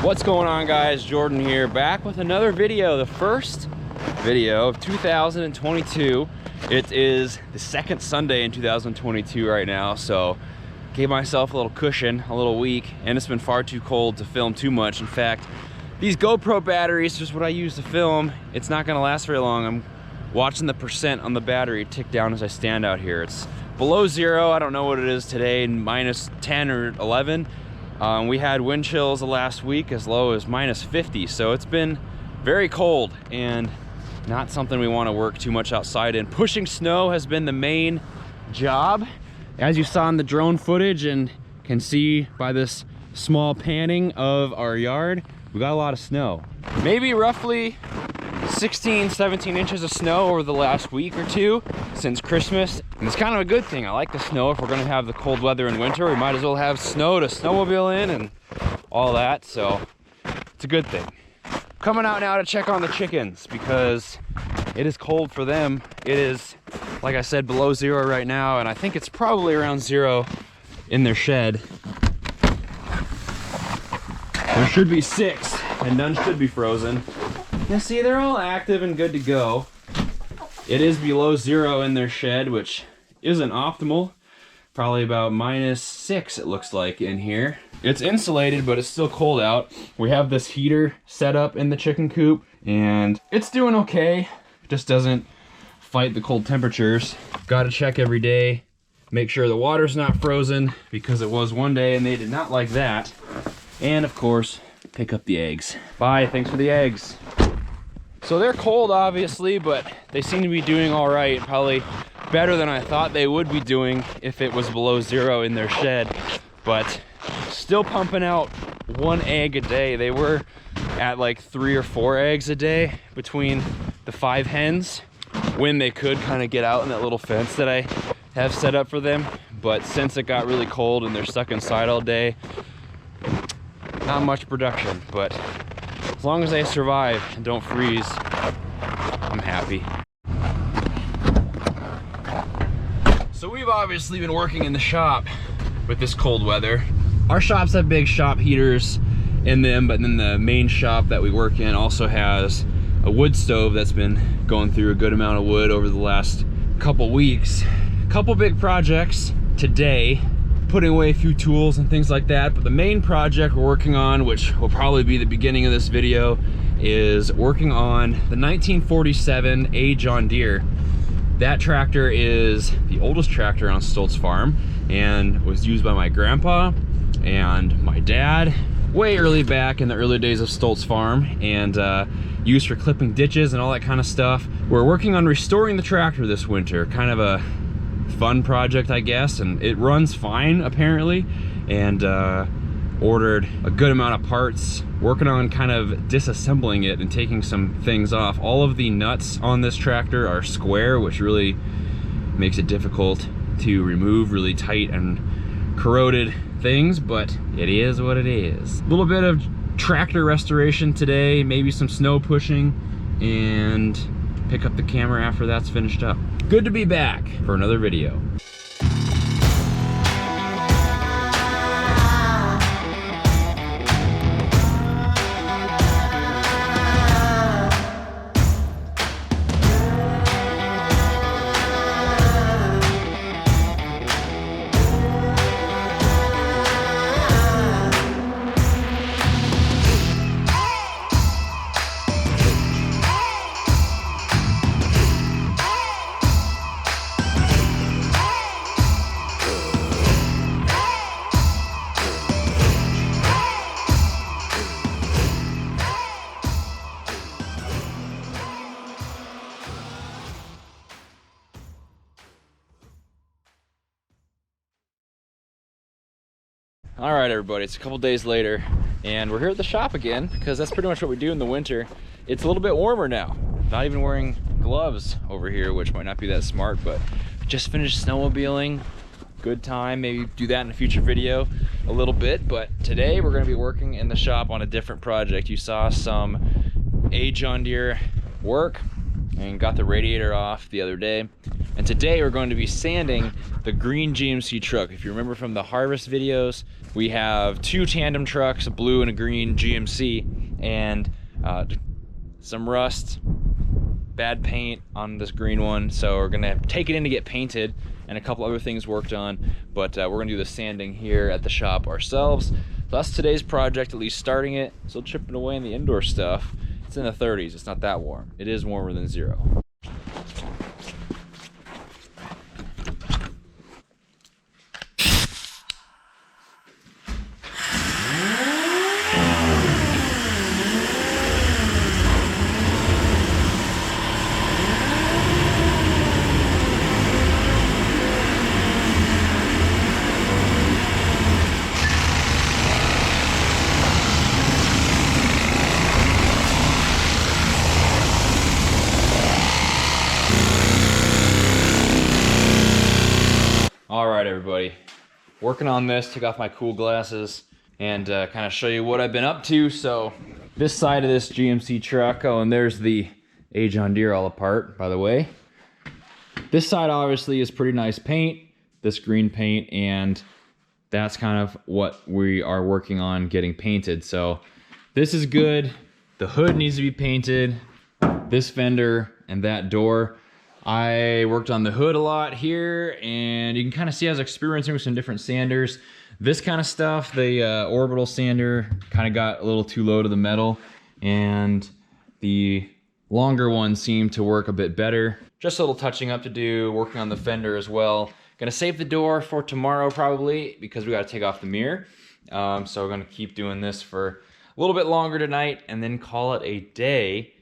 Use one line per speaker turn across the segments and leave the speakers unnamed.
What's going on, guys? Jordan here, back with another video, the first video of 2022. It is the second Sunday in 2022 right now, so gave myself a little cushion, a little week, and it's been far too cold to film too much. In fact, these GoPro batteries, just what I use to film, it's not gonna last very long. I'm watching the percent on the battery tick down as I stand out here. It's below zero. I don't know what it is today, minus 10 or 11. We had wind chills the last week as low as minus 50, so it's been very cold and not something we want to work too much outside in. Pushing snow has been the main job, as you saw in the drone footage and can see by this small panning of our yard. We got a lot of snow, maybe roughly 16-17 inches of snow over the last week or two since Christmas, and it's kind of a good thing. I like the snow. If we're going to have the cold weather in winter, we might as well have snow to snowmobile in and all that, so it's a good thing. Coming out now to check on the chickens because it is cold for them. It is, like I said, below zero right now, and I think it's probably around zero in their shed. There should be 6 and none should be frozen. You see, they're all active and good to go. It is below zero in their shed, which isn't optimal. Probably about -6 it looks like in here. It's insulated, but it's still cold out. We have this heater set up in the chicken coop, and it's doing okay. It just doesn't fight the cold temperatures. Got to check every day, make sure the water's not frozen, because it was one day and they did not like that. And of course, pick up the eggs. Bye, thanks for the eggs. So they're cold, obviously, but they seem to be doing all right. Probably better than I thought they would be doing if it was below zero in their shed. But still pumping out 1 egg a day. They were at like 3 or 4 eggs a day between the 5 hens when they could kind of get out in that little fence that I have set up for them. But since it got really cold and they're stuck inside all day, not much production. But as long as they survive and don't freeze, I'm happy. So we've obviously been working in the shop with this cold weather. Our shops have big shop heaters in them, but then the main shop that we work in also has a wood stove that's been going through a good amount of wood over the last couple weeks. Couple big projects today, putting away a few tools and things like that, but the main project we're working on, which will probably be the beginning of this video, is working on the 1947 A John Deere. That tractor is the oldest tractor on Stoltz Farm and was used by my grandpa and my dad way early back in the early days of Stoltz Farm, and used for clipping ditches and all that kind of stuff. We're working on restoring the tractor this winter, kind of a fun project, I guess, and it runs fine apparently, and ordered a good amount of parts, working on kind of disassembling it and taking some things off. All of the nuts on this tractor are square, which really makes it difficult to remove really tight and corroded things, but it is what it is. A little bit of tractor restoration today, maybe some snow pushing, and pick up the camera after that's finished up. Good to be back for another video. All right, everybody, it's a couple days later and we're here at the shop again because that's pretty much what we do in the winter. It's a little bit warmer now. Not even wearing gloves over here, which might not be that smart, but just finished snowmobiling. Good time, maybe do that in a future video a little bit, but today we're gonna be working in the shop on a different project. You saw some A John Deere work and got the radiator off the other day. And today we're going to be sanding the green GMC truck. If you remember from the harvest videos, we have 2 tandem trucks, a blue and a green GMC, and some rust, bad paint on this green one. So we're gonna take it in to get painted and a couple other things worked on, but we're gonna do the sanding here at the shop ourselves. So that's today's project, at least starting it. Still chipping away in the indoor stuff. It's in the 30s, it's not that warm. It is warmer than 0. All right, everybody, working on this. Took off my cool glasses and kind of show you what I've been up to. So this side of this GMC truck, oh, and there's the A John Deere all apart, by the way. This side obviously is pretty nice paint, this green paint, and that's kind of what we are working on getting painted. So this is good. The hood needs to be painted, this fender and that door. I worked on the hood a lot here, and you can kind of see I was experimenting with some different sanders. This kind of stuff, the orbital sander kind of got a little too low to the metal, and the longer one seemed to work a bit better. Just a little touching up to do, working on the fender as well. Gonna save the door for tomorrow probably, because we gotta take off the mirror. So we're gonna keep doing this for a little bit longer tonight and then call it a day.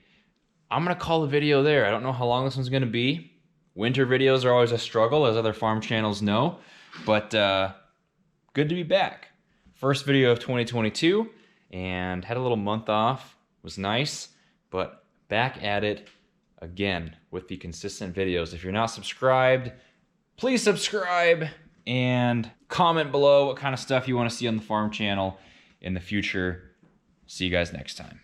I'm gonna call the video there. I don't know how long this one's gonna be. Winter videos are always a struggle, as other farm channels know, but good to be back. First video of 2022, and had a little month off. Was nice, but back at it again with the consistent videos. If you're not subscribed, please subscribe and comment below what kind of stuff you want to see on the farm channel in the future. See you guys next time.